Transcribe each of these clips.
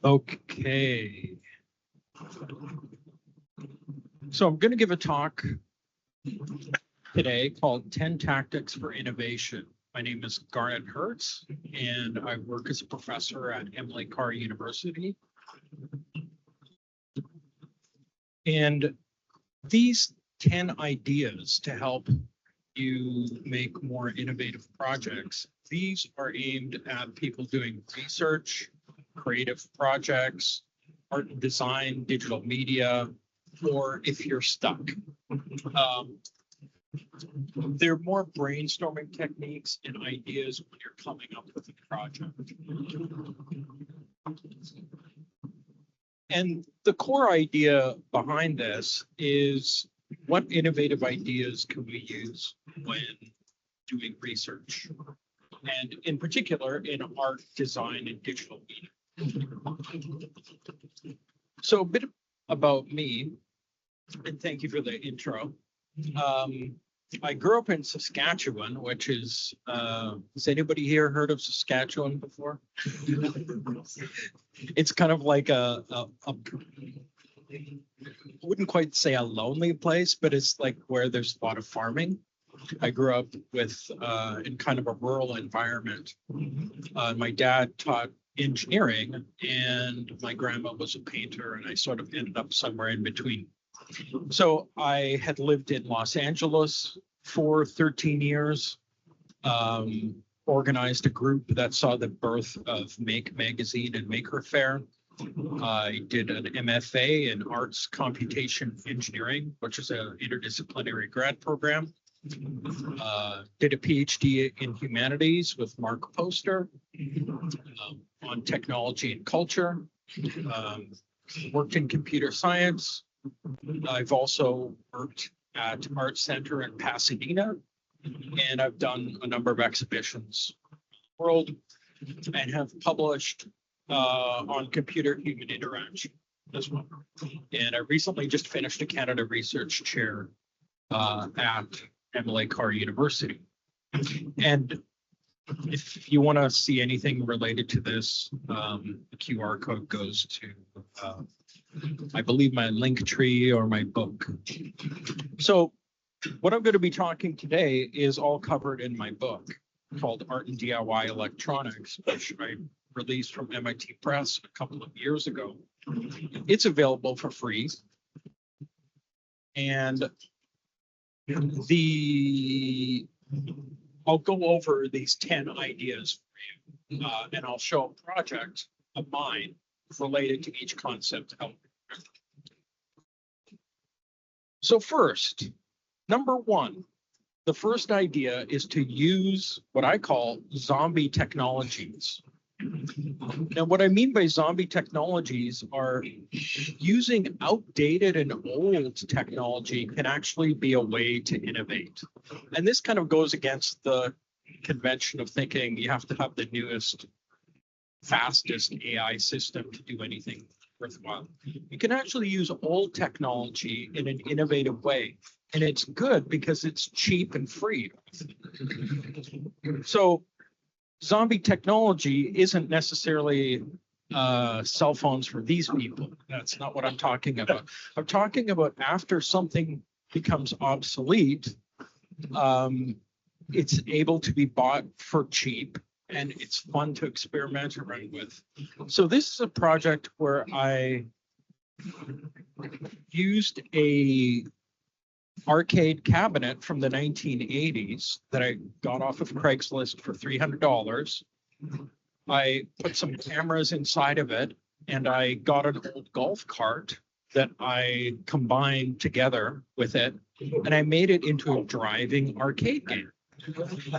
Okay. So I'm going to give a talk today called 10 Tactics for Innovation. My name is Garnet Hertz, and I work as a professor at Emily Carr University. And these 10 ideas to help you make more innovative projects, these are aimed at people doing research, creative projects, art and design, digital media, or if you're stuck. They're more brainstorming techniques and ideas when you're coming up with a project. And the core idea behind this is, what innovative ideas can we use when doing research? And in particular, in art, design, and digital media. So a bit about me, and thank you for the intro. I grew up in Saskatchewan, which is, has anybody here heard of Saskatchewan before? It's kind of like I wouldn't quite say a lonely place, but it's like where there's a lot of farming. I grew up with in kind of a rural environment. My dad taught engineering and my grandma was a painter, and I sort of ended up somewhere in between. So I had lived in Los Angeles for 13 years, organized a group that saw the birth of Make Magazine and Maker Faire. I did an MFA in Arts Computation Engineering, which is an interdisciplinary grad program. Did a PhD in humanities with Mark Poster on technology and culture. Worked in computer science. I've also worked at Art Center in Pasadena, and I've done a number of exhibitions around the world and have published on computer-human interaction as well. And I recently just finished a Canada Research Chair at Emily Carr University. And if you want to see anything related to this, the QR code goes to, I believe, my link tree or my book. So what I'm going to be talking today is all covered in my book called Art and DIY Electronics, which I released from MIT Press a couple of years ago. It's available for free. And I'll go over these 10 ideas for you, and I'll show a project of mine related to each concept. So first, number one, the first idea is to use what I call zombie technologies. Now, what I mean by zombie technologies are using outdated and old technology can actually be a way to innovate. And this kind of goes against the convention of thinking you have to have the newest, fastest AI system to do anything worthwhile. You can actually use old technology in an innovative way. And it's good because it's cheap and free. So zombie technology isn't necessarily cell phones for these people. That's not what I'm talking about. I'm talking about after something becomes obsolete, it's able to be bought for cheap and it's fun to experiment around with. So this is a project where I used a arcade cabinet from the 1980s that I got off of Craigslist for $300. I put some cameras inside of it, and I got an old golf cart that I combined together with it, and I made it into a driving arcade game.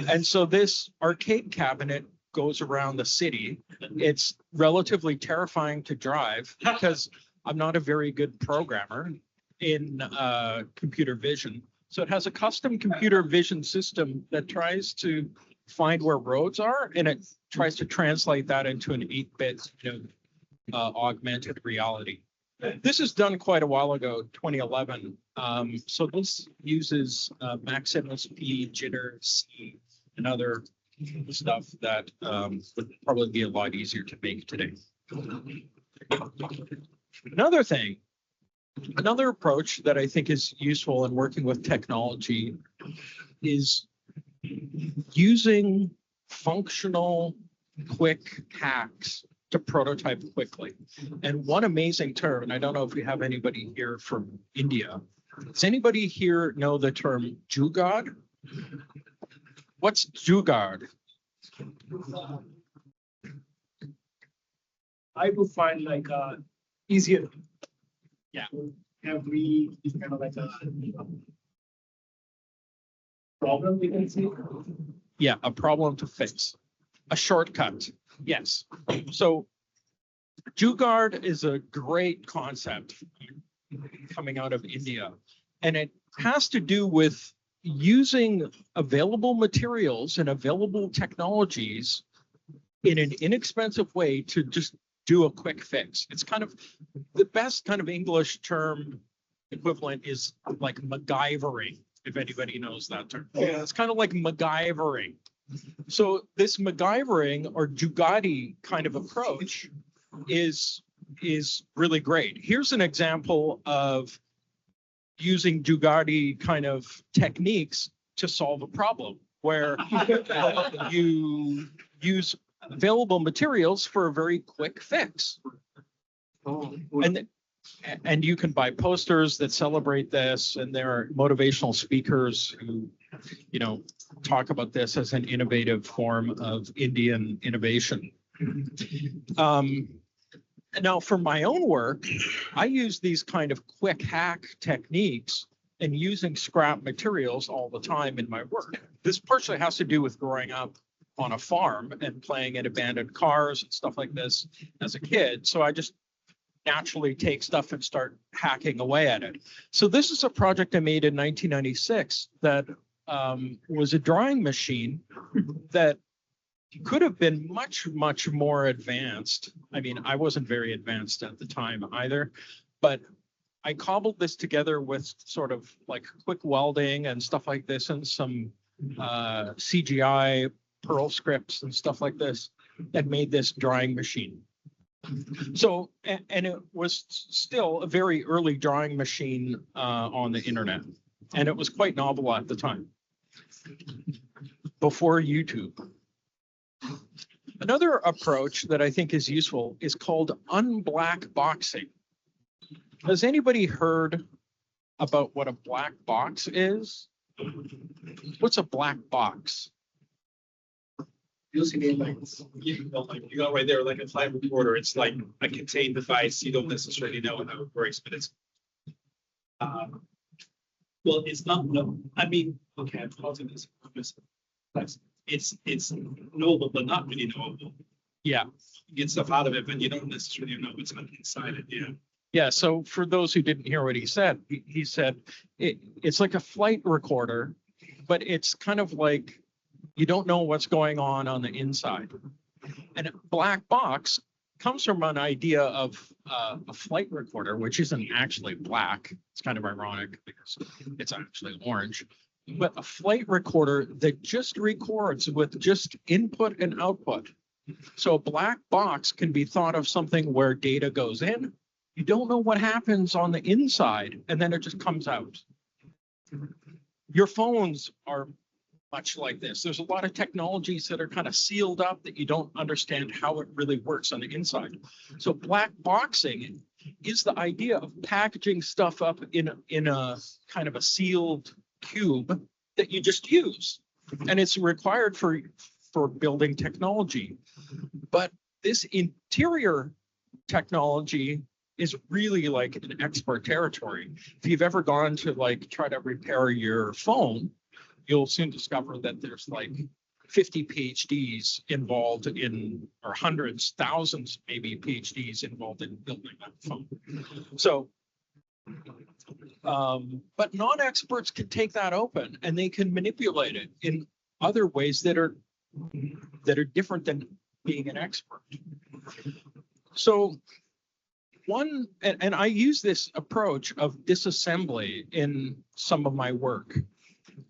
And so this arcade cabinet goes around the city. It's relatively terrifying to drive because I'm not a very good programmer in computer vision. So it has a custom computer vision system that tries to find where roads are, and it tries to translate that into an 8-bit, augmented reality. This is done quite a while ago, 2011. So this uses max MSP, jitter, C, and other stuff that would probably be a lot easier to make today. Another thing, another approach that I think is useful in working with technology is using functional, quick hacks to prototype quickly. And one amazing term, and I don't know if we have anybody here from India. Does anybody here know the term jugaad? What's jugaad? I would find like easier. Yeah. Every kind of like a problem we can see. Yeah, a problem to fix, a shortcut. Yes. So jugaad is a great concept coming out of India, and it has to do with using available materials and available technologies in an inexpensive way to just do a quick fix. It's kind of the best kind of English term equivalent is like MacGyvering, if anybody knows that term. Yeah. It's kind of like MacGyvering. So this MacGyvering or jugaadi kind of approach is really great. Here's an example of using jugaadi kind of techniques to solve a problem where you use available materials for a very quick fix. And you can buy posters that celebrate this, and there are motivational speakers who, you know, talk about this as an innovative form of Indian innovation. Now, for my own work, I use these kind of quick hack techniques and using scrap materials all the time in my work. This partially has to do with growing up on a farm and playing in abandoned cars and stuff like this as a kid. So I just naturally take stuff and start hacking away at it. So this is a project I made in 1996 that was a drawing machine that could have been much, much more advanced. I mean, I wasn't very advanced at the time either, but I cobbled this together with sort of like quick welding and stuff like this and some CGI Perl scripts and stuff like this that made this drawing machine. So, and it was still a very early drawing machine on the internet, and it was quite novel at the time, before YouTube. Another approach that I think is useful is called unblack boxing. Has anybody heard about what a black box is? What's a black box? Using it like You got right there, like a flight recorder. It's like a contained device. You don't necessarily know how it works, but it's. Well, it's not. No, I mean, okay, I'm causing this. It's knowable, but not really knowable. Yeah. You get stuff out of it, but you don't necessarily know what's inside it. Yeah. Yeah, so for those who didn't hear what he said, he said it's like a flight recorder, but it's kind of like you don't know what's going on the inside. And a black box comes from an idea of a flight recorder, which isn't actually black. It's kind of ironic because it's actually orange. But a flight recorder that just records with just input and output. So a black box can be thought of something where data goes in. You don't know what happens on the inside, and then it just comes out. Your phones are much like this. There's a lot of technologies that are kind of sealed up that you don't understand how it really works on the inside. So black boxing is the idea of packaging stuff up in a kind of a sealed cube that you just use. And it's required for building technology. But this interior technology is really like an expert territory. If you've ever gone to like try to repair your phone, you'll soon discover that there's like 50 PhDs involved in, or hundreds, thousands, maybe PhDs involved in building that phone. So, but non-experts can take that open and they can manipulate it in other ways that are different than being an expert. So and I use this approach of disassembly in some of my work.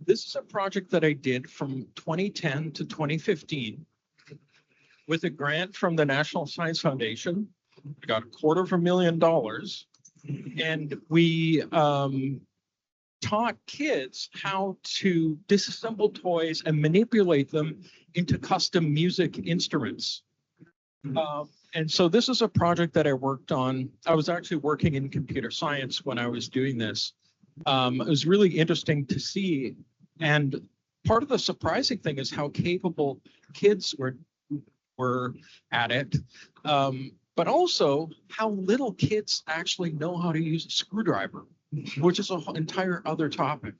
This is a project that I did from 2010 to 2015 with a grant from the National Science Foundation. I got $250,000, and we taught kids how to disassemble toys and manipulate them into custom music instruments. And so this is a project that I worked on. I was actually working in computer science when I was doing this. It was really interesting to see. And part of the surprising thing is how capable kids were at it. But also how little kids actually know how to use a screwdriver, which is an entire other topic.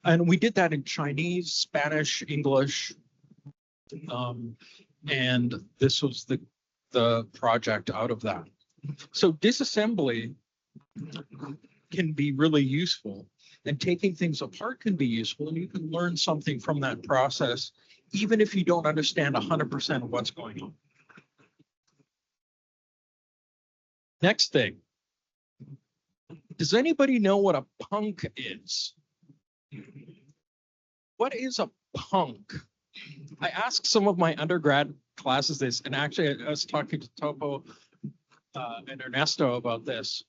And we did that in Chinese, Spanish, English. And this was the project out of that. So disassembly can be really useful, and taking things apart can be useful, and you can learn something from that process, even if you don't understand 100% of what's going on. Next thing. Does anybody know what a punk is? What is a punk? I asked some of my undergrad classes this, and actually I was talking to Topo and Ernesto about this.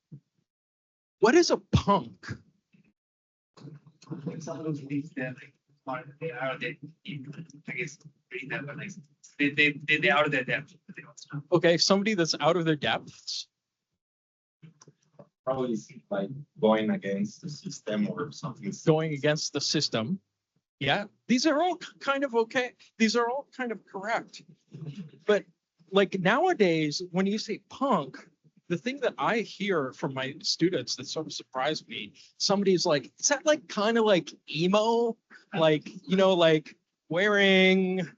What is a punk? Someone who believes they're like, they are they, I guess, reading that, but like they out of their depth. They don't stop. Okay, somebody that's out of their depths. Probably like going against the system or something. Going against the system. Yeah, these are all kind of okay. These are all kind of correct. But like nowadays, when you say punk, the thing that I hear from my students that sort of surprised me, somebody's like, is that like kind of like emo? Like, you know, like wearing,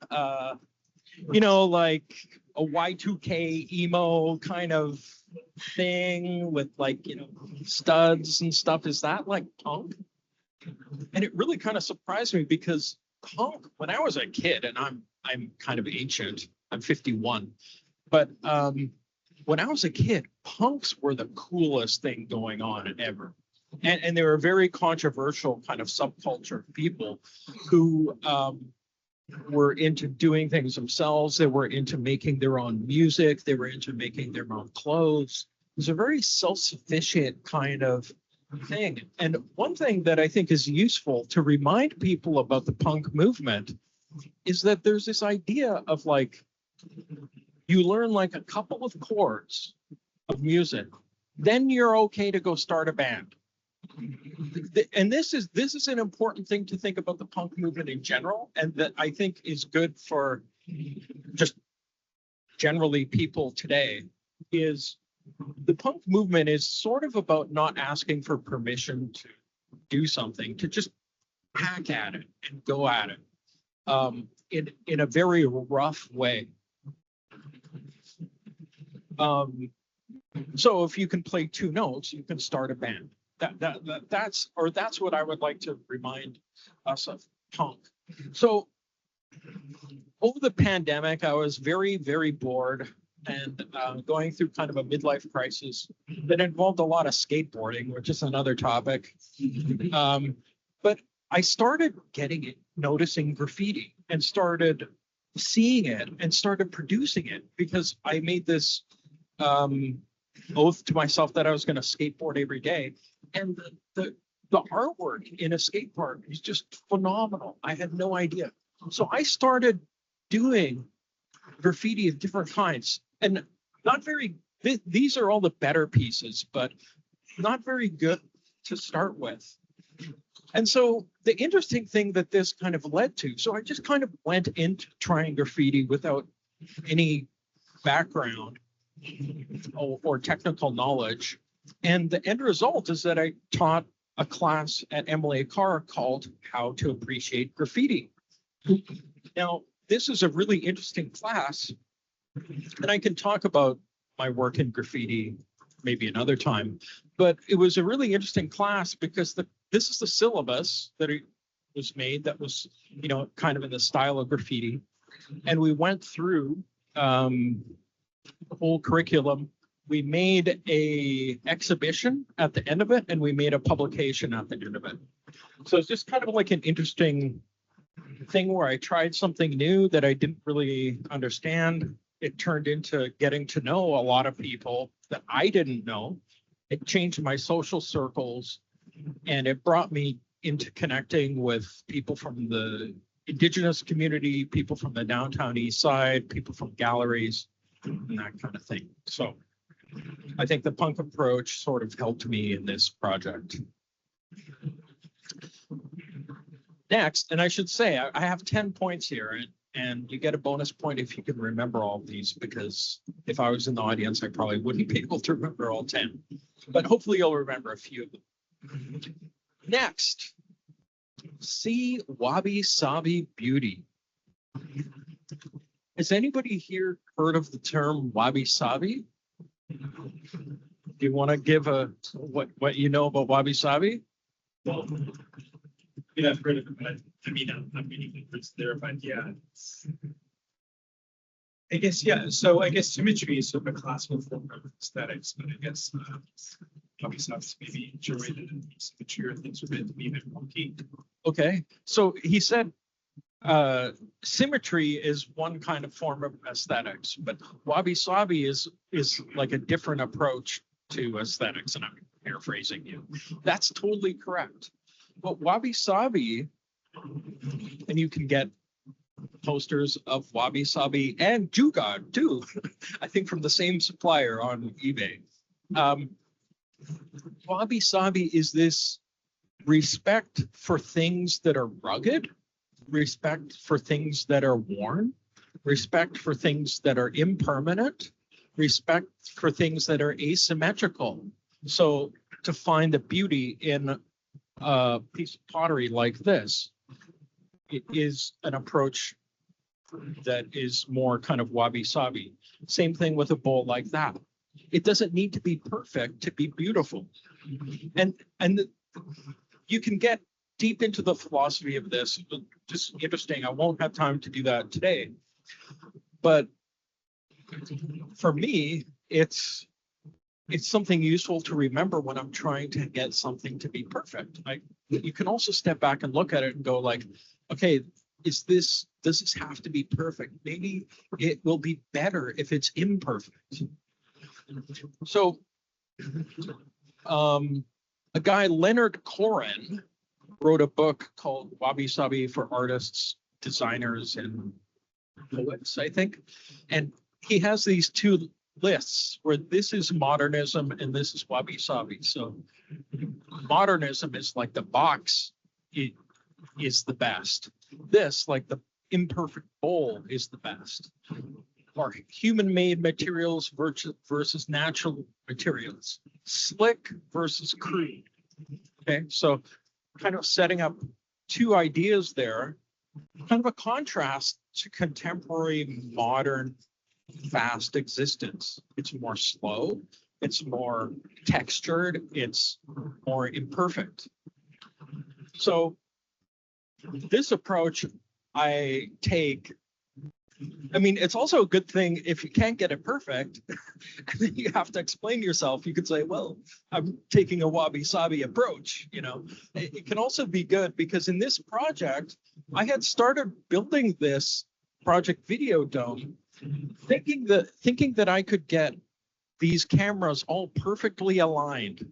you know, like a Y2K emo kind of thing with like, you know, studs and stuff. Is that like punk? And it really kind of surprised me because punk, when I was a kid, and I'm kind of ancient, I'm 51, but when I was a kid, punks were the coolest thing going on ever. And they were a very controversial kind of subculture of people who were into doing things themselves. They were into making their own music. They were into making their own clothes. It was a very self-sufficient kind of thing. And one thing that I think is useful to remind people about the punk movement is that there's this idea of like, you learn like a couple of chords of music, then you're okay to go start a band. And this is an important thing to think about the punk movement in general, and that I think is good for just generally people today, is the punk movement is sort of about not asking for permission to do something, to just hack at it and go at it in a very rough way. So if you can play two notes, you can start a band. That's what I would like to remind us of punk. So over the pandemic, I was very, very bored and going through kind of a midlife crisis that involved a lot of skateboarding, which is another topic. But I started noticing graffiti and started seeing it and started producing it because I made this oath to myself that I was going to skateboard every day. And the artwork in a skate park is just phenomenal. I had no idea. So I started doing graffiti of different kinds, and these are all the better pieces, but not very good to start with. And so the interesting thing that this kind of led to, so I just kind of went into trying graffiti without any background or technical knowledge. And the end result is that I taught a class at MLA Carr called How to Appreciate Graffiti. Now, this is a really interesting class, and I can talk about my work in graffiti maybe another time, but it was a really interesting class because this is the syllabus that it was made that was, you know, kind of in the style of graffiti. And we went through the whole curriculum we made a exhibition at the end of it, and we made a publication at the end of it. So it's just kind of like an interesting thing where I tried something new that I didn't really understand. It turned into getting to know a lot of people that I didn't know. It changed my social circles, and it brought me into connecting with people from the Indigenous community, people from the downtown east side, people from galleries, and that kind of thing. So I think the punk approach sort of helped me in this project. Next, and I should say, I have 10 points here, and you get a bonus point if you can remember all of these, because if I was in the audience, I probably wouldn't be able to remember all 10, but hopefully you'll remember a few of them. Next, see Wabi Sabi beauty. Has anybody here heard of the term wabi sabi? Do you want to give what you know about wabi sabi? Well, yeah, I've heard of it, but I'm reading it's there, but yeah. I guess, yeah, so I guess symmetry is sort of a classical form of aesthetics, but I guess obviously maybe curated and symmetry or things are meant to be a bit wonky. Okay, so he said symmetry is one kind of form of aesthetics, but wabi sabi is like a different approach to aesthetics, and I'm paraphrasing you. That's totally correct. But wabi sabi, and you can get posters of wabi sabi and Jugad too, I think from the same supplier on eBay. Wabi sabi is this respect for things that are rugged, respect for things that are worn, respect for things that are impermanent, respect for things that are asymmetrical. So to find the beauty in a piece of pottery like this, it is an approach that is more kind of wabi sabi. Same thing with a bowl like that. It doesn't need to be perfect to be beautiful. And you can get deep into the philosophy of this. Just interesting. I won't have time to do that today. But for me, it's something useful to remember when I'm trying to get something to be perfect. You can also step back and look at it and go like, okay, does this have to be perfect? Maybe it will be better if it's imperfect. So a guy, Leonard Cohen, wrote a book called Wabi Sabi for Artists, Designers, and Poets, I think. And he has these two lists where this is modernism and this is wabi sabi. So modernism is like the box, it is the best. This, like the imperfect bowl, is the best. Or human-made materials versus natural materials, slick versus crude. Okay, so kind of setting up two ideas there, kind of a contrast to contemporary modern fast existence. It's more slow, it's more textured, it's more imperfect. So this approach I take, I mean, it's also a good thing if you can't get it perfect, and then you have to explain yourself. You could say, well, I'm taking a wabi-sabi approach, you know. It can also be good because in this project, I had started building this project Video Dome, thinking that I could get these cameras all perfectly aligned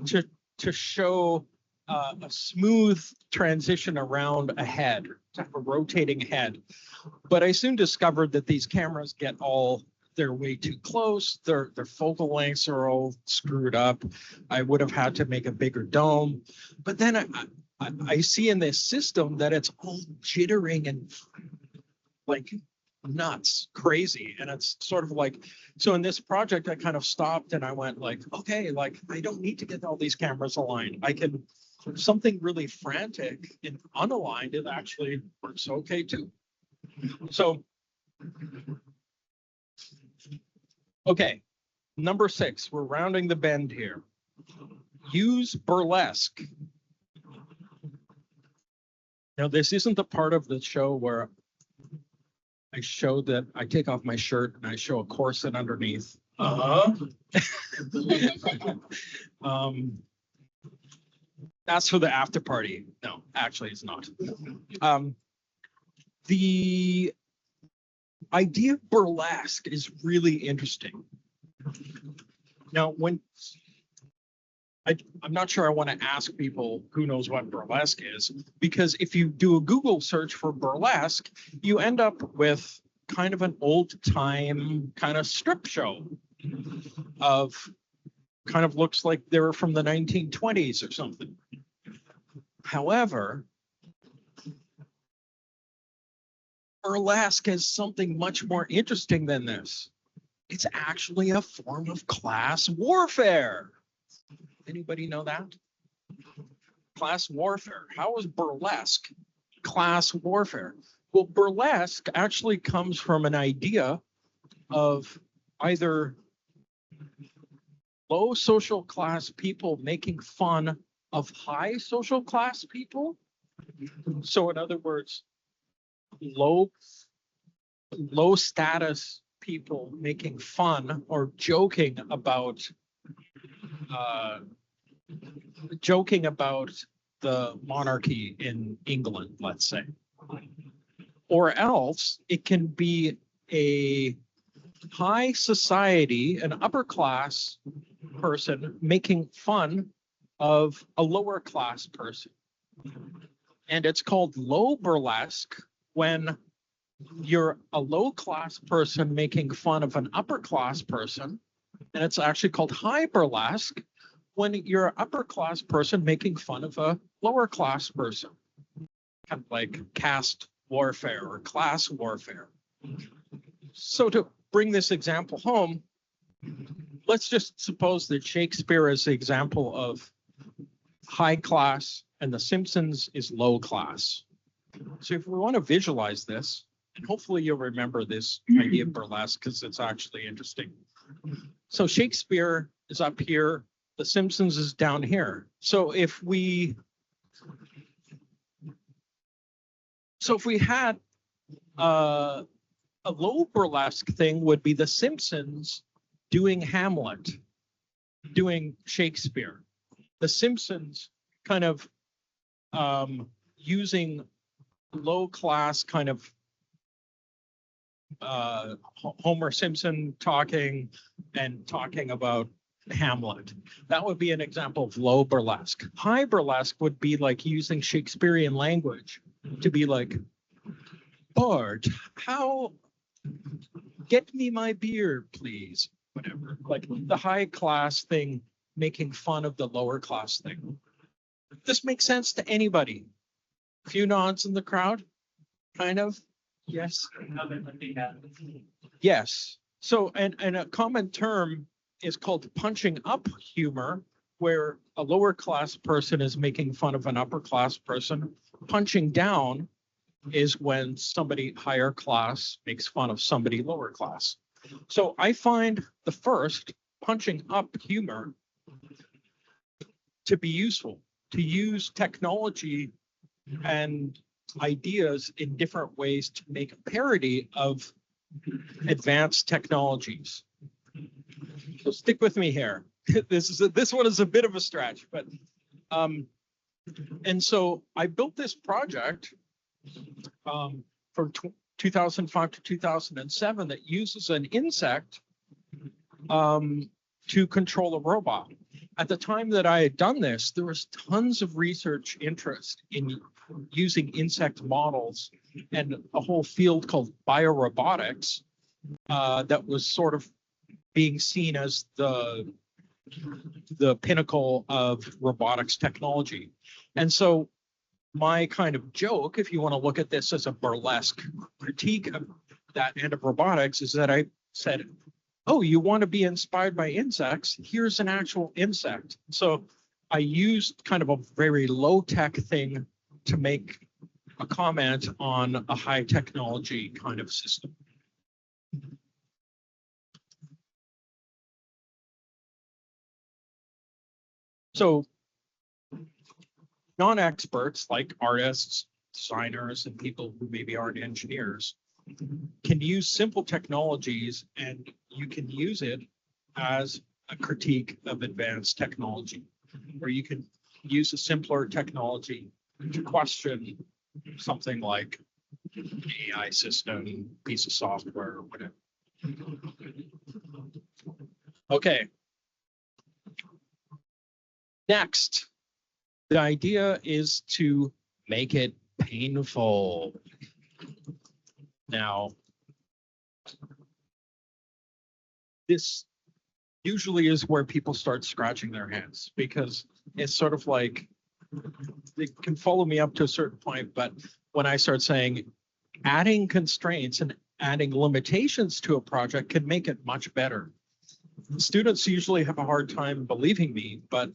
to show a smooth transition around a head, a rotating head. But I soon discovered that these cameras they're way too close. Their focal lengths are all screwed up. I would have had to make a bigger dome. But then I see in this system that it's all jittering and like nuts, crazy. And it's sort of like, so in this project, I kind of stopped and I went like, okay, like I don't need to get all these cameras aligned. I can, something really frantic and unaligned, it actually works okay too. So, okay, number 6, we're rounding the bend here. Use burlesque. Now, this isn't the part of the show where I show that I take off my shirt and I show a corset underneath. That's for the after party. No, actually, it's not. The idea of burlesque is really interesting. Now, I'm not sure I want to ask people who knows what burlesque is, because if you do a Google search for burlesque, you end up with kind of an old time kind of strip show of kind of looks like they were from the 1920s or something. However, burlesque is something much more interesting than this. It's actually a form of class warfare. Anybody know that? Class warfare. How is burlesque class warfare? Well, burlesque actually comes from an idea of either low social class people making fun of high social class people. So in other words, low status people making fun or joking about the monarchy in England, let's say. Or else it can be a high society, an upper class person making fun of a lower class person. And it's called low burlesque when you're a low class person making fun of an upper class person. And it's actually called high burlesque when you're an upper class person making fun of a lower class person. Kind of like caste warfare or class warfare. So to bring this example home, let's just suppose that Shakespeare is the example of high class and The Simpsons is low class. So if we want to visualize this, and hopefully you'll remember this idea of burlesque because it's actually interesting. So Shakespeare is up here, The Simpsons is down here. So if we had a low burlesque thing would be The Simpsons doing Hamlet, doing Shakespeare. The Simpsons kind of using low class kind of Homer Simpson talking about Hamlet. That would be an example of low burlesque. High burlesque would be like using Shakespearean language to be like, Bart, get me my beer, please. Whatever. Like the high class thing making fun of the lower class thing. This makes sense to anybody. Few nods in the crowd, kind of. Yes. Yes. So, and a common term is called punching up humor, where a lower class person is making fun of an upper class person. Punching down is when somebody higher class makes fun of somebody lower class. So I find the first, punching up humor, to be useful, to use technology and ideas in different ways to make a parody of advanced technologies. So stick with me here. This one is a bit of a stretch, but and so I built this project from 2005 to 2007 that uses an insect to control a robot. At the time that I had done this, there was tons of research interest in using insect models and a whole field called biorobotics that was sort of being seen as the pinnacle of robotics technology. And so my kind of joke, if you want to look at this as a burlesque critique of that end of robotics, is that I said, oh, you want to be inspired by insects? Here's an actual insect. So I used kind of a very low-tech thing to make a comment on a high technology kind of system. So non-experts like artists, designers, and people who maybe aren't engineers can use simple technologies, and you can use it as a critique of advanced technology, where you can use a simpler technology to question something like an AI system, piece of software, or whatever. Okay. Next, the idea is to make it painful. Now, this usually is where people start scratching their heads, because it's sort of like they can follow me up to a certain point, but when I start saying adding constraints and adding limitations to a project can make it much better. Students usually have a hard time believing me, but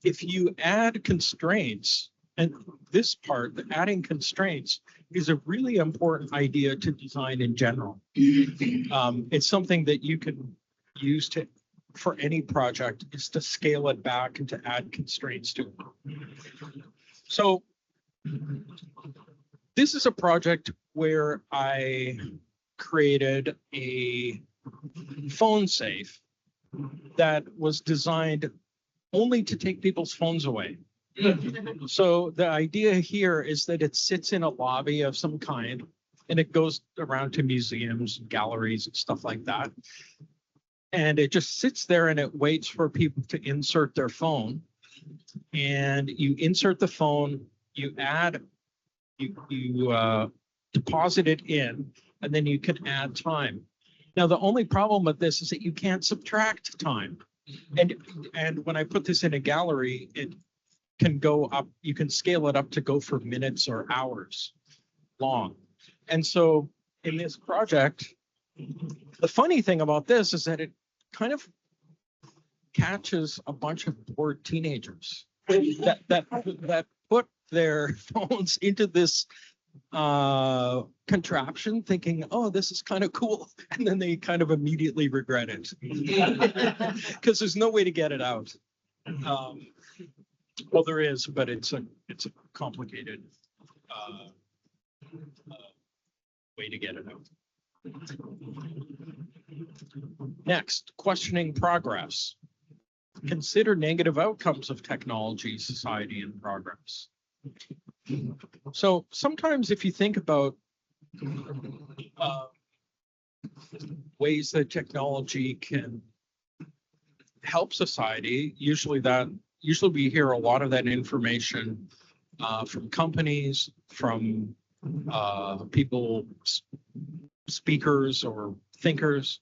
if you add constraints, and this part, the adding constraints, is a really important idea to design in general. It's something that you can use for any project, is to scale it back and to add constraints to it. So this is a project where I created a phone safe that was designed only to take people's phones away. So the idea here is that it sits in a lobby of some kind, and it goes around to museums, galleries, and stuff like that. And it just sits there and it waits for people to insert their phone. And you insert the phone, you deposit it in, and then you can add time. Now, the only problem with this is that you can't subtract time. And when I put this in a gallery, it can go up, you can scale it up to go for minutes or hours long. And so in this project, the funny thing about this is that it kind of catches a bunch of bored teenagers that put their phones into this contraption thinking, oh, this is kind of cool, and then they kind of immediately regret it because there's no way to get it out. Well, there is, but it's a complicated way to get it out. Next, questioning progress. Consider negative outcomes of technology, society, and progress. So sometimes if you think about ways that technology can help society, usually we hear a lot of that information from companies, from people, speakers or thinkers.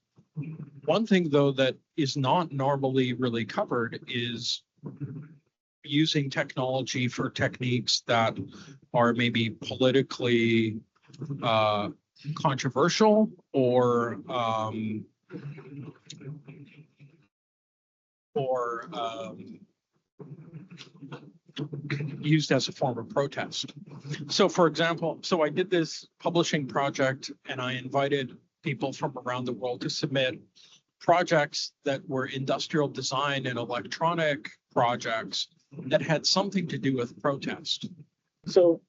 One thing, though, that is not normally really covered is using technology for techniques that are maybe politically controversial or used as a form of protest. So for example, so I did this publishing project and I invited people from around the world to submit projects that were industrial design and electronic projects that had something to do with protest. So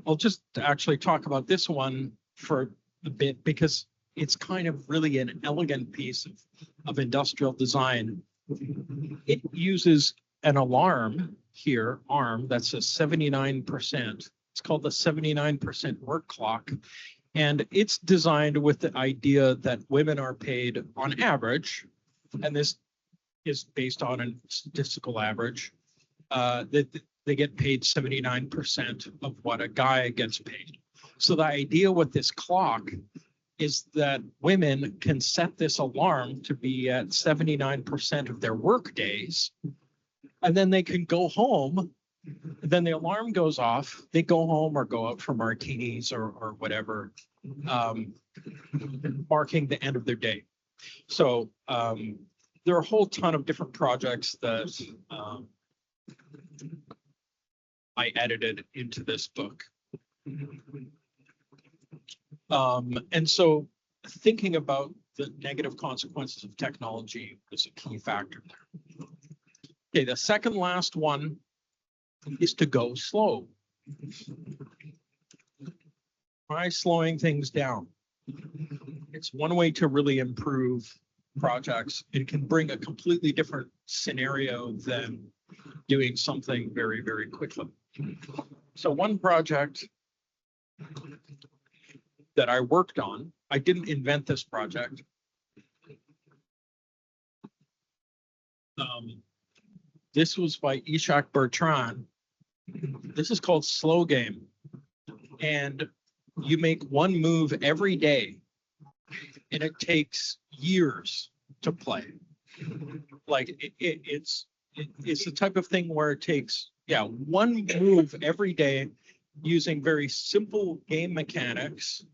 I'll just actually talk about this one for a bit because it's kind of really an elegant piece of industrial design. It uses an alarm here, ARM, that's a 79%. It's called the 79% work clock. And it's designed with the idea that women are paid on average, and this is based on a statistical average, that they get paid 79% of what a guy gets paid. So the idea with this clock is that women can set this alarm to be at 79% of their work days, and then they can go home. Then the alarm goes off, they go home or go out for martinis or whatever, marking the end of their day. So there are a whole ton of different projects that I edited into this book. And so thinking about the negative consequences of technology is a key factor there. Okay, the second last one is to go slow. Try slowing things down. It's one way to really improve projects. It can bring a completely different scenario than doing something very, very quickly. So one project that I worked on, I didn't invent this project. This was by Ishak Bertrand. This is called Slow Game. And you make one move every day, and it takes years to play. Like it's the type of thing where it takes, yeah, one move every day using very simple game mechanics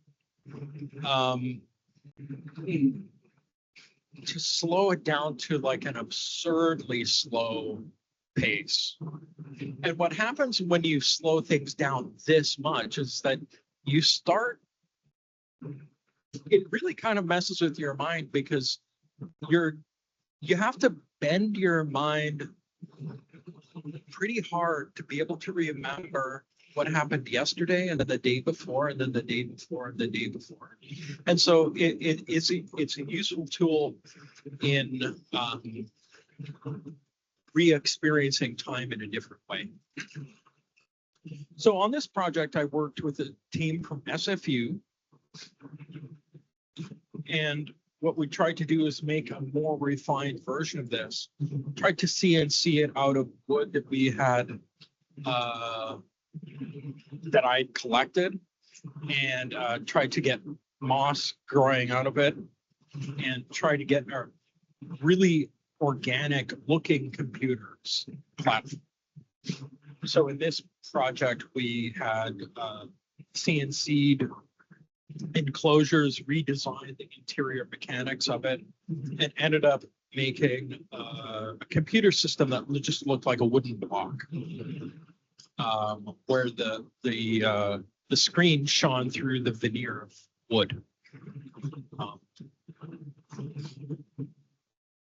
to slow it down to like an absurdly slow pace. And what happens when you slow things down this much is that you start, it really kind of messes with your mind because you have to bend your mind pretty hard to be able to remember what happened yesterday and then the day before and then the day before and the day before. And so it's a useful tool in re-experiencing time in a different way. So on this project, I worked with a team from SFU, and what we tried to do is make a more refined version of this. Tried to CNC it out of wood that we had that I'd collected, and tried to get moss growing out of it, and try to get our really organic looking computers platform. So in this project, we had CNC'd enclosures, redesigned the interior mechanics of it, and ended up making a computer system that just looked like a wooden block, where the screen shone through the veneer of wood.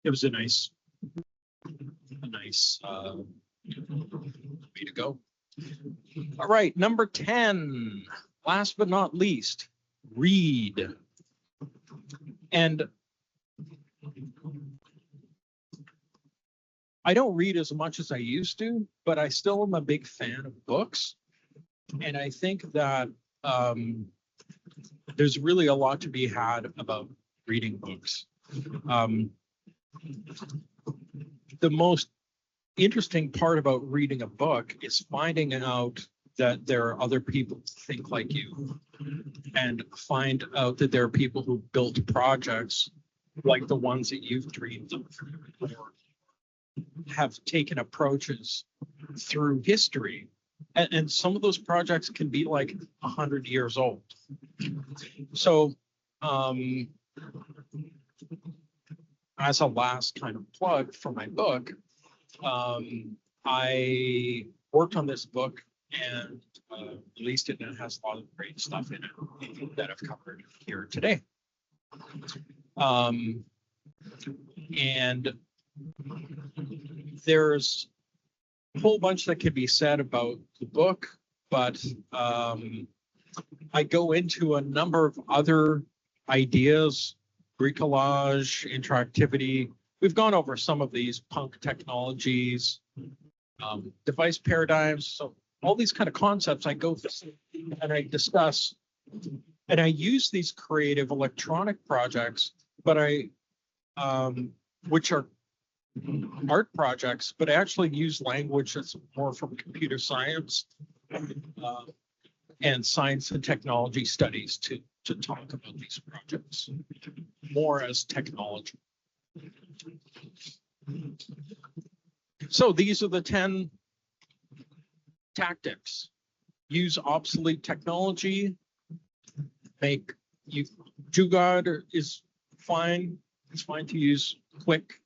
It was a nice way to go. All right, number 10, last but not least, read. And I don't read as much as I used to, but I still am a big fan of books. And I think that there's really a lot to be had about reading books. The most interesting part about reading a book is finding out that there are other people who think like you, and find out that there are people who built projects like the ones that you've dreamed of, or have taken approaches through history. And some of those projects can be like 100 years old. So as a last kind of plug for my book, I worked on this book and released it, and it has a lot of great stuff in it that I've covered here today. And there's a whole bunch that can be said about the book, but I go into a number of other ideas, bricolage, interactivity. We've gone over some of these punk technologies, device paradigms. So all these kind of concepts I go through and I discuss, and I use these creative electronic projects, but which are art projects, but I actually use language that's more from computer science and science and technology studies to talk about these projects more as technology. So these are the 10 tactics. Use obsolete technology. Jugaad is fine. It's fine to use quick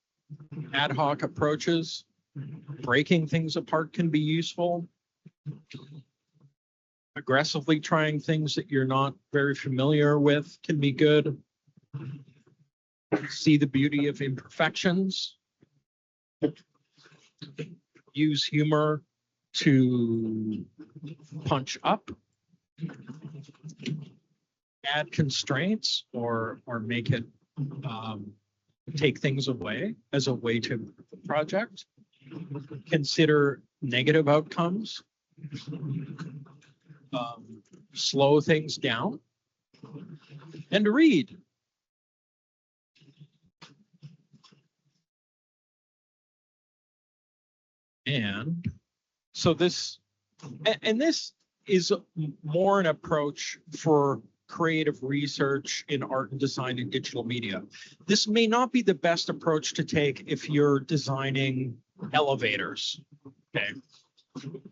ad hoc approaches. Breaking things apart can be useful. Aggressively trying things that you're not very familiar with can be good. See the beauty of imperfections. Use humor to punch up. add constraints or make it take things away as a way to improve the project. Consider negative outcomes. Slow things down. And read. And so this, and this is more an approach for creative research in art and design and digital media. This may not be the best approach to take if you're designing elevators, okay,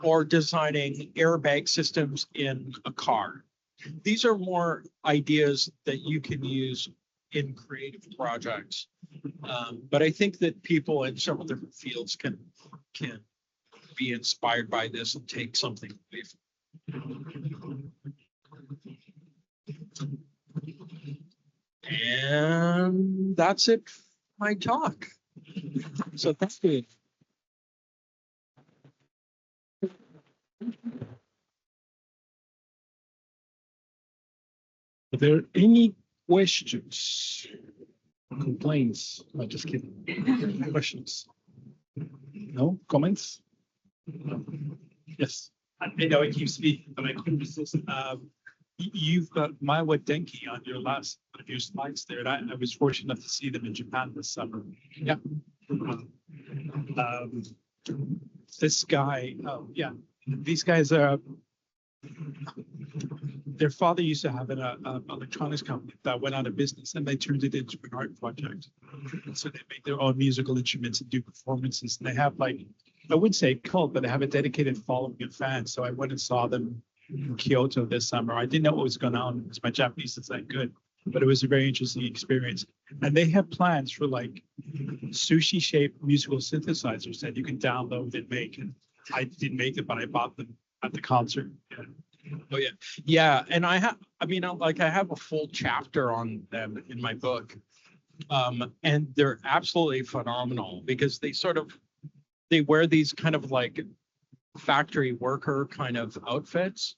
or designing airbag systems in a car. These are more ideas that you can use in creative projects. But I think that people in several different fields can be inspired by this and take something away from it. And that's it for my talk. So thank you. Are there any questions? Complaints? No, just kidding. Questions? No comments? Yes. I know I keep speaking, but I couldn't resist. You've got Maiwa Denki on your last one of your slides there, and I was fortunate enough to see them in Japan this summer. Yeah. This guy, these guys are. Their father used to have an electronics company that went out of business, and they turned it into an art project. So they make their own musical instruments and do performances. And they have, like, I wouldn't say cult, but they have a dedicated following of fans. So I went and saw them in Kyoto this summer. I didn't know what was going on because my Japanese is that good, but it was a very interesting experience. And they have plans for like sushi-shaped musical synthesizers that you can download and make. And I didn't make it, but I bought them at the concert. Yeah. Oh yeah. Yeah. And I have a full chapter on them in my book. And they're absolutely phenomenal because they wear these kind of like factory worker kind of outfits,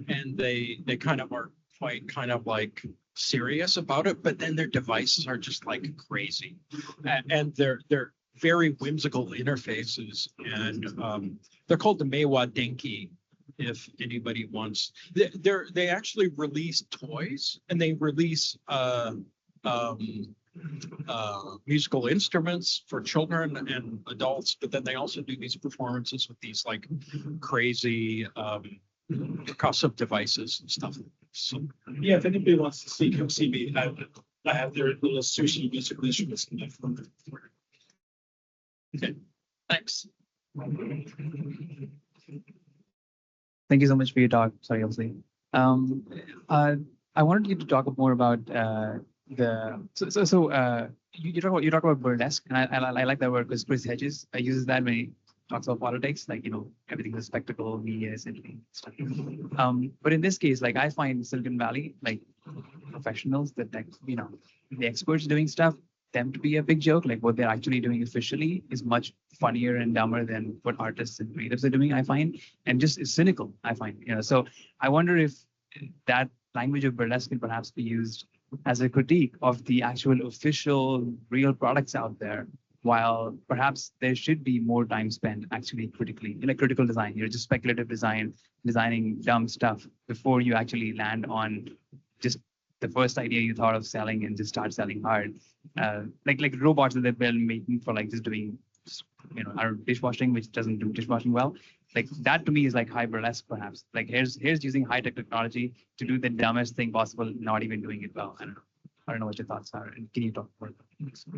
and they kind of are quite kind of like serious about it, but then their devices are just like crazy. And they're very whimsical interfaces, and they're called the Meiwa Denki. If anybody wants, they actually release toys, and they release musical instruments for children and adults, but then they also do these performances with these like crazy percussive devices and stuff. So Yeah, if anybody wants to see, come see me. I have their little sushi musical instruments in my phone. okay, thanks. Thank you so much for your talk. Sorry, obviously. I wanted you to talk more about you talk about burlesque, and I like that word because Chris Hedges uses that when he talks about politics, like, you know, everything is spectacle, media, essentially stuff. But in this case, like, I find Silicon Valley, like, professionals, the experts doing stuff, them to be a big joke. Like, what they're actually doing officially is much funnier and dumber than what artists and creatives are doing, I find, and just is cynical, I find. You know, so I wonder if that language of burlesque can perhaps be used as a critique of the actual official real products out there, while perhaps there should be more time spent actually critically, like critical design, you know, just speculative design, designing dumb stuff before you actually land on just the first idea you thought of selling and just start selling hard. Like robots that they build making for like just doing, you know, our dishwashing, which doesn't do dishwashing well. Like that to me is like high burlesque, perhaps. Like here's using high tech technology to do the dumbest thing possible, not even doing it well. I don't know what your thoughts are. And can you talk about that?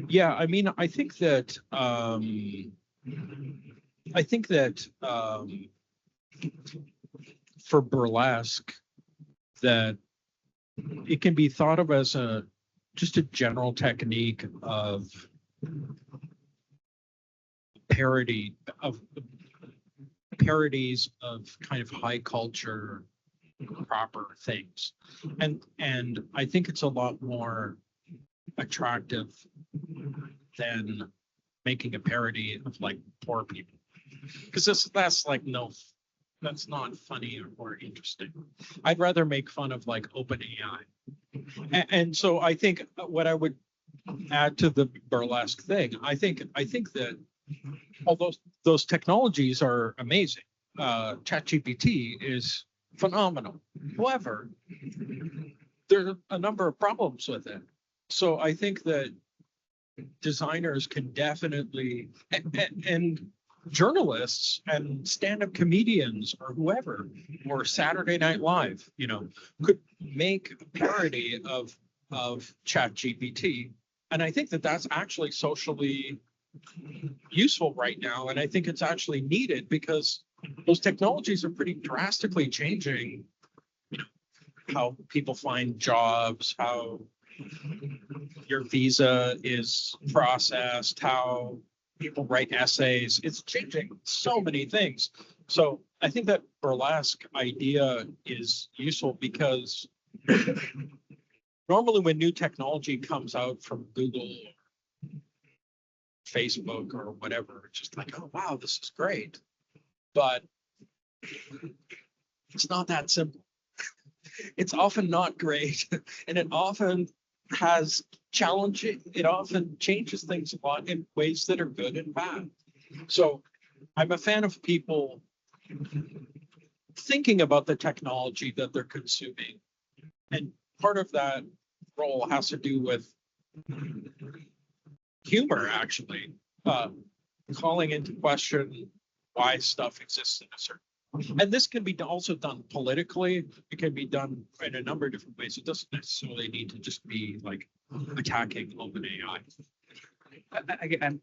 Yeah, I mean, I think that for burlesque, that it can be thought of as just a general technique of parodies of kind of high culture proper things, and I think it's a lot more attractive than making a parody of like poor people, because that's like that's not funny or interesting. I'd rather make fun of like OpenAI And so I think what I would add to the burlesque thing, I think that although those technologies are amazing, ChatGPT is phenomenal. However, there are a number of problems with it. So I think that designers can definitely, and journalists and stand-up comedians or whoever, or Saturday Night Live, could make a parody of ChatGPT. And I think that that's actually socially useful right now. And I think it's actually needed because those technologies are pretty drastically changing, how people find jobs, how your visa is processed, how people write essays. It's changing so many things. So I think that burlesque idea is useful because normally when new technology comes out from Google, Facebook, or whatever, it's just like, oh, wow, this is great. But it's not that simple. It's often not great. And it often has challenging, it often changes things a lot in ways that are good and bad. So I'm a fan of people thinking about the technology that they're consuming. And part of that role has to do with humor, actually, calling into question why stuff exists in a certain. And this can be also done politically. It can be done in a number of different ways. It doesn't necessarily need to just be like attacking OpenAI.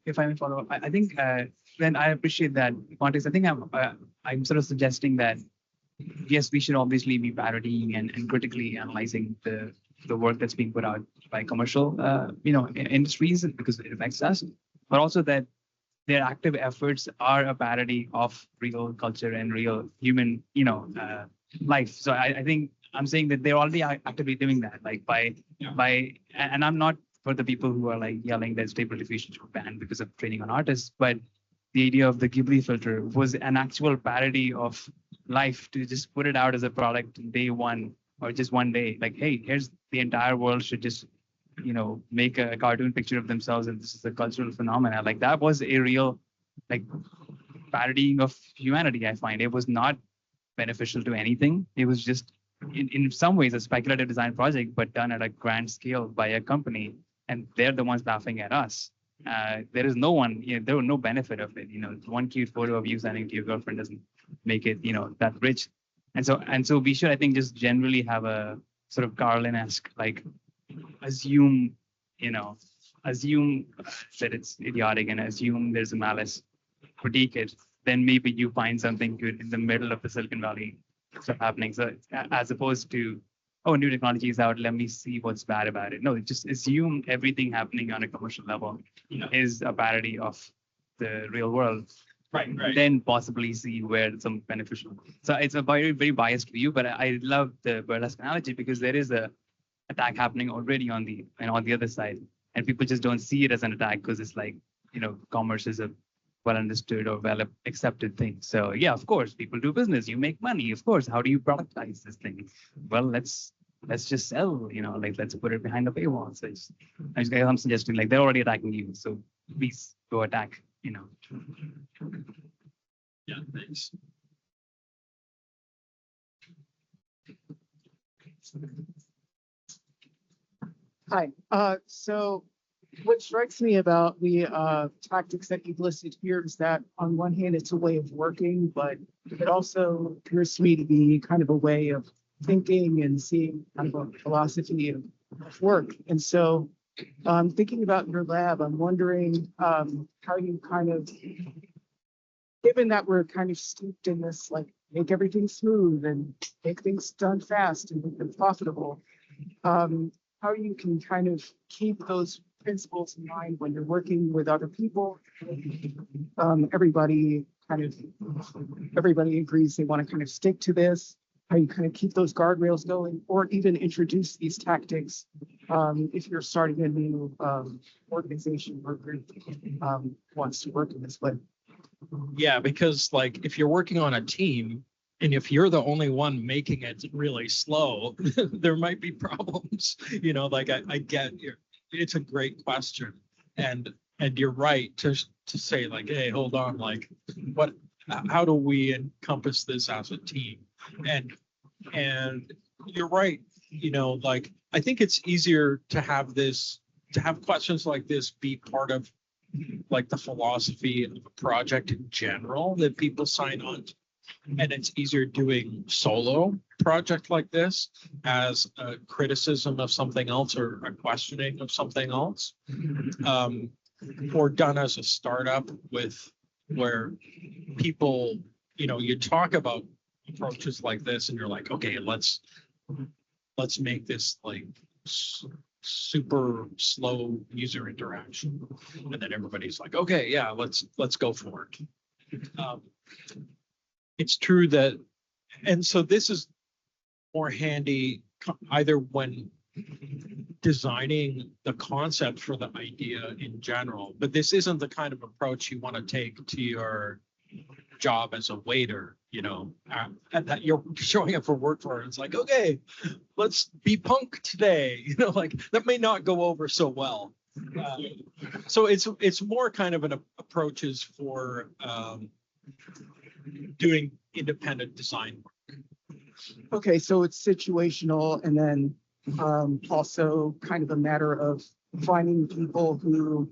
If I may follow up, I think then I appreciate that context. I think I'm sort of suggesting that yes, we should obviously be parodying and critically analyzing the work that's being put out by commercial industries because it affects us, but also that their active efforts are a parody of real culture and real human life. So I think I'm saying that they're already actively doing that, like and I'm not for the people who are like yelling that Stable Diffusion should be banned because of training on artists, but the idea of the Ghibli filter was an actual parody of life to just put it out as a product day one or just one day. Like, hey, here's the entire world should just make a cartoon picture of themselves and this is a cultural phenomena. Like that was a real like parodying of humanity. I find it was not beneficial to anything. It was just in some ways a speculative design project, but done at a grand scale by a company, and they're the ones laughing at us. There is no one, there was no benefit of it. One cute photo of you sending to your girlfriend doesn't make it, that rich. And so we should, I think, just generally have a sort of Garland-esque like assume that it's idiotic and assume there's a malice, critique it, then maybe you find something good in the middle of the Silicon Valley stuff happening. So as opposed to, oh, new technology is out, let me see what's bad about it. No, just assume everything happening on a commercial level is a parody of the real world. Right. Then possibly see where some beneficial. So it's a very, very biased view, but I love the burlesque analogy because there is a attack happening already on the other side, and people just don't see it as an attack because it's like commerce is a well understood or well accepted thing. So yeah, of course, people do business, you make money, of course. How do you productize this thing? Well, let's just sell, like let's put it behind the paywall. So I'm suggesting like they're already attacking you, so please go attack. Yeah, thanks. Hi. So what strikes me about the tactics that you've listed here is that on one hand, it's a way of working, but it also appears to me to be kind of a way of thinking and seeing kind of a philosophy of work. And so thinking about your lab, I'm wondering how you kind of, given that we're kind of steeped in this, like make everything smooth and make things done fast and make them profitable, how you can kind of keep those principles in mind when you're working with other people. Everybody agrees they want to kind of stick to this. How you kind of keep those guardrails going, or even introduce these tactics if you're starting a new organization or group wants to work in this way. Yeah, because like if you're working on a team, And if you're the only one making it really slow, there might be problems. Like I get it's a great question. And you're right to say like, hey, hold on, like how do we encompass this as a team? And you're right, like I think it's easier to have questions like this be part of like the philosophy of a project in general that people sign on to. And it's easier doing solo project like this as a criticism of something else or a questioning of something else, or done as a startup where people, you talk about approaches like this and you're like, okay, let's make this like super slow user interaction, and then everybody's like, okay, yeah, let's go for it. It's true that, and so this is more handy either when designing the concept for the idea in general, but this isn't the kind of approach you want to take to your job as a waiter, and that you're showing up for work for. It's like, okay, let's be punk today, like that may not go over so well. So it's more kind of an approaches for doing independent design work. Okay, so it's situational and then also kind of a matter of finding people who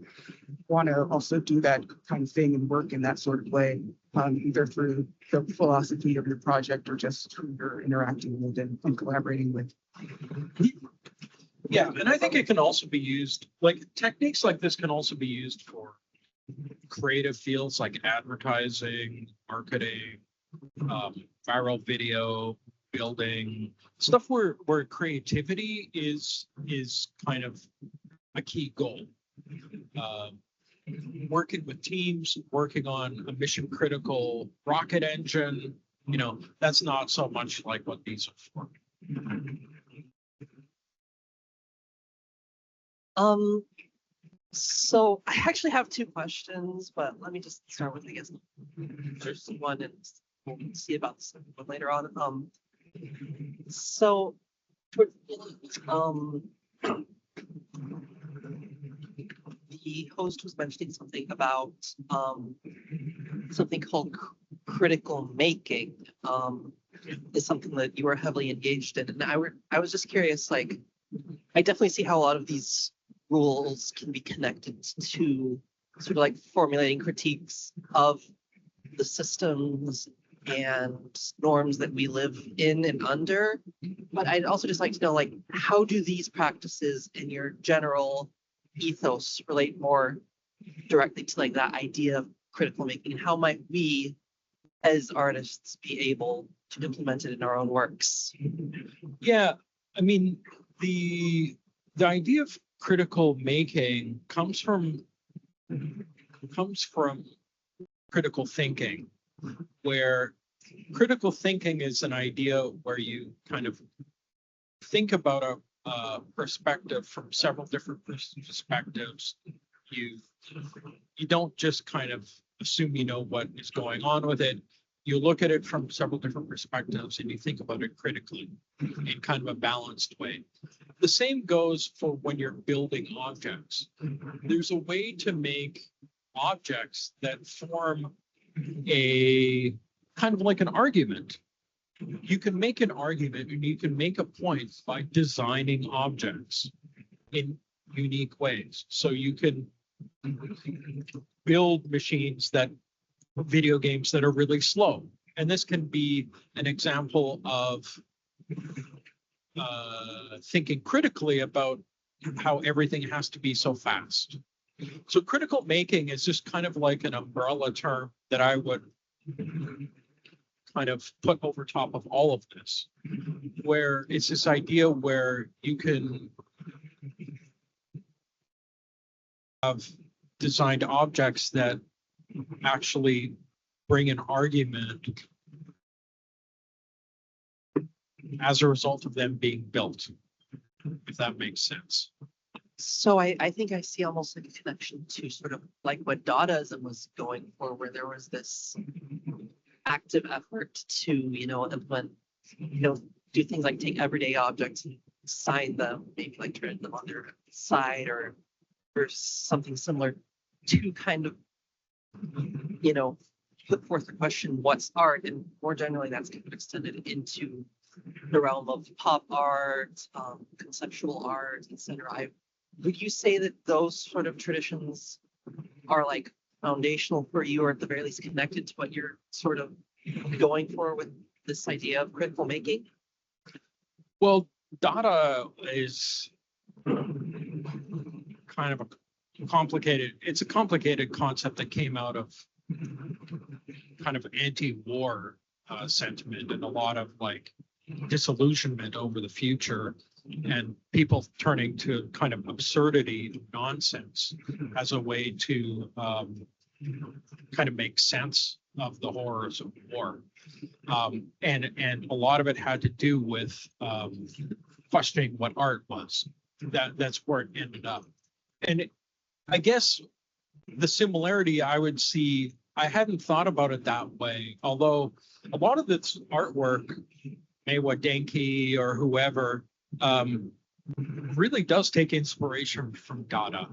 want to also do that kind of thing and work in that sort of way, either through the philosophy of your project or just who you're interacting with and collaborating with. Yeah, and I think it can also be used, like techniques like this can also be used for creative fields like advertising, marketing, viral video, building, stuff where creativity is kind of a key goal. Working with teams, working on a mission critical rocket engine, that's not so much like what these are for. So I actually have two questions, but let me just start with, I guess, there's one and we'll see about this one later on. So, the host was mentioning something about something called critical making. Is something that you were heavily engaged in, and I was just curious. Like, I definitely see how a lot of these rules can be connected to sort of like formulating critiques of the systems and norms that we live in and under. But I'd also just like to know, like, how do these practices and your general ethos relate more directly to like that idea of critical making, and how might we as artists be able to implement it in our own works? Yeah, I mean, the idea of critical making comes from critical thinking, where critical thinking is an idea where you kind of think about a perspective from several different perspectives. You don't just kind of assume you know what is going on with it. You look at it from several different perspectives and you think about it critically in kind of a balanced way. The same goes for when you're building objects. There's a way to make objects that form a kind of like an argument. You can make an argument and you can make a point by designing objects in unique ways. So you can build machines video games that are really slow. And this can be an example of thinking critically about how everything has to be so fast. So critical making is just kind of like an umbrella term that I would kind of put over top of all of this, where it's this idea where you can have designed objects that actually bring an argument as a result of them being built, if that makes sense. So I think I see almost like a connection to sort of like what Dadaism was going for, where there was this active effort to, implement, do things like take everyday objects and sign them, maybe like turn them on their side or something similar to kind of, put forth the question, what's art? And more generally, that's kind of extended into the realm of pop art, conceptual art, etc. Would you say that those sort of traditions are like foundational for you, or at the very least connected to what you're sort of going for with this idea of critical making? Well, data is kind of a complicated concept that came out of kind of anti-war sentiment and a lot of like disillusionment over the future and people turning to kind of absurdity, nonsense as a way to kind of make sense of the horrors of war. And a lot of it had to do with questioning what art was. That's where it ended up. And I guess the similarity I would see, I hadn't thought about it that way, although a lot of this artwork, Maywa Denki or whoever, really does take inspiration from Dada.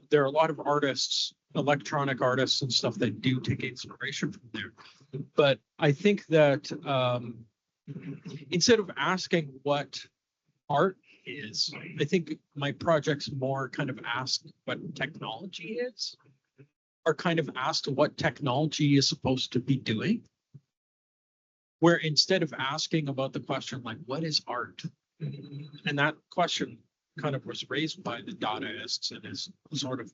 There are a lot of artists, electronic artists and stuff that do take inspiration from there. But I think that instead of asking what art is, I think my projects more kind of ask what technology is, or kind of asked what technology is supposed to be doing. Where instead of asking about the question like, what is art? And that question kind of was raised by the Dadaists and has sort of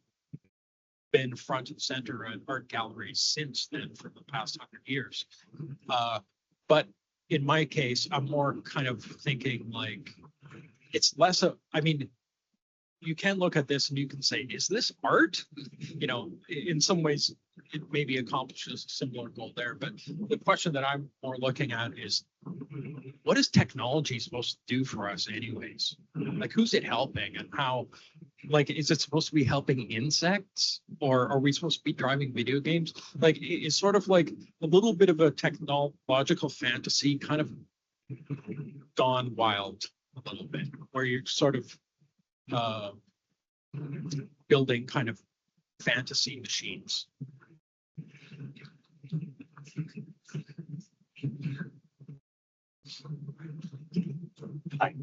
been front and center at art galleries since then for the past 100 years. But in my case, I'm more kind of thinking like, it's less of, I mean, you can look at this and you can say, is this art? In some ways, it maybe accomplishes a similar goal there. But the question that I'm more looking at is, what is technology supposed to do for us anyways? Like, who's it helping and how? Like, is it supposed to be helping insects, or are we supposed to be driving video games? Like, it's sort of like a little bit of a technological fantasy kind of gone wild a little bit, where you're sort of building kind of fantasy machines. Hi.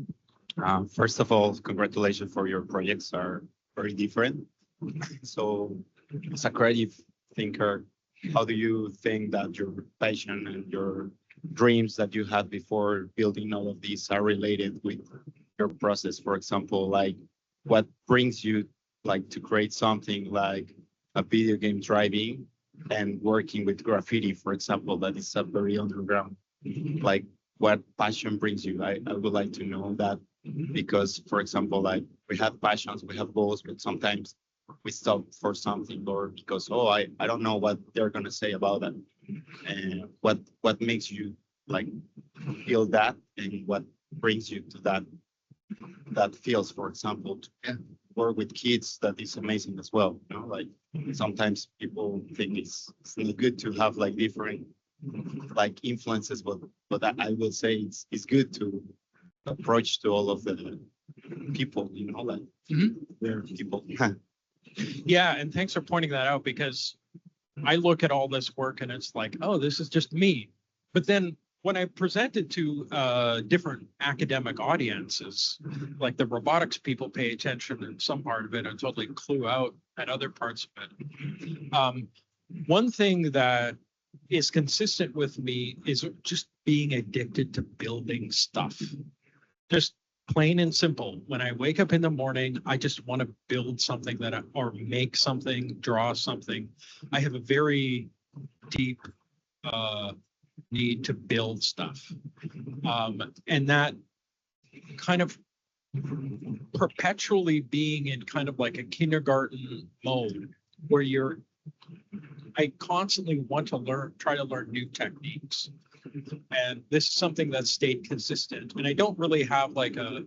First of all, congratulations for your projects are very different. So as a creative thinker, how do you think that your passion and your dreams that you had before building all of these are related with your process? For example, like what brings you like to create something like a video game driving and working with graffiti, for example, that is a very underground. Like what passion brings you? I would like to know that, because for example, like we have passions, we have goals, but sometimes we stop for something or because, oh, I don't know what they're gonna say about that. And what makes you like feel that, and what brings you to that feels, for example, to work with kids, that is amazing as well. Like sometimes people think it's not good to have like different like influences, but I will say it's good to approach to all of the people, like they're people. Yeah, and thanks for pointing that out, because I look at all this work and it's like, oh, this is just me. But then when I presented to different academic audiences, like the robotics people pay attention in some part of it and totally clue out at other parts of it. One thing that is consistent with me is just being addicted to building stuff. Just plain and simple. When I wake up in the morning, I just want to build something or make something, draw something. I have a very deep need to build stuff. And that kind of perpetually being in kind of like a kindergarten mode where I constantly want to try to learn new techniques. And this is something that stayed consistent. And I don't really have like a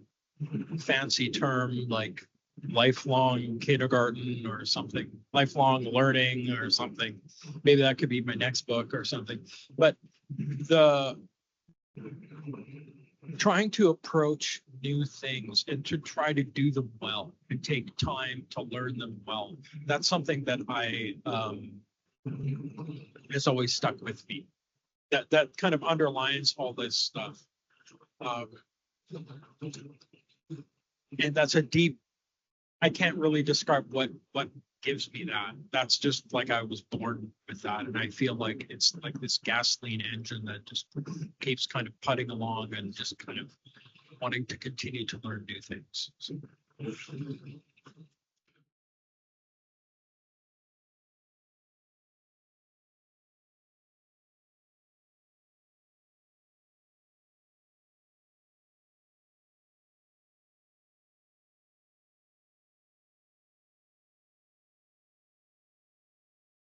fancy term like lifelong kindergarten or something, lifelong learning or something. Maybe that could be my next book or something. But the trying to approach new things and to try to do them well and take time to learn them well. That's something that I has always stuck with me. That kind of underlines all this stuff. And that's a deep, I can't really describe what gives me that. That's just like I was born with that. And I feel like it's like this gasoline engine that just keeps kind of putting along and just kind of wanting to continue to learn new things. So,